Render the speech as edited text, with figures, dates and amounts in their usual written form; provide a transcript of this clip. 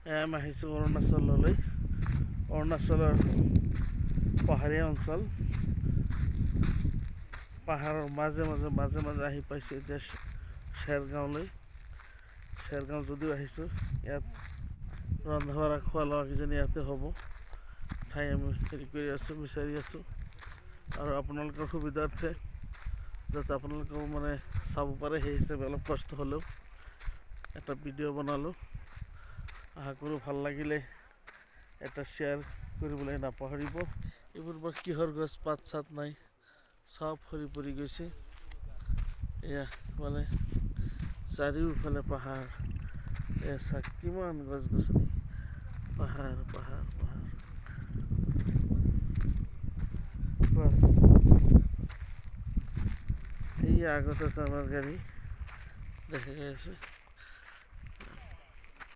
আমি আহিছোঁ অৰুণাচললৈ। অৰুণাচলৰ পাহাৰীয়া অঞ্চল, পাহাৰৰ মাজে মাজে আহি পাইছোঁ এতিয়া চেৰগাঁৱলৈ। চেৰগাঁও যদিও আহিছোঁ, ইয়াত ৰন্ধা বঢ়া খোৱা লোৱা কিজানি ইয়াতে হ'ব। ঠাই আমি হেৰি কৰি আছোঁ, বিচাৰি আছোঁ, আৰু আপোনালোকৰ সুবিধাৰ্থে যাতে আপোনালোকেও মানে চাব পাৰে, সেই হিচাপে অলপ কষ্ট হ'লেও এটা ভিডিঅ' বনালোঁ। আশা কৰোঁ ভাল লাগিলে এটা শ্বেয়াৰ কৰিবলৈ নাপাহৰিব। এইবোৰ বৰ কিহৰ গছ, পাত চাত নাই, চব সৰি পৰি গৈছে। এয়া মানে চাৰিওফালে পাহাৰ, এয়া চাওক কিমান গছ গছনি, পাহাৰ পাহাৰ পাহাৰ। বাছ এই আগত আছে আমাৰ গাড়ী, দেখা গৈ আছে।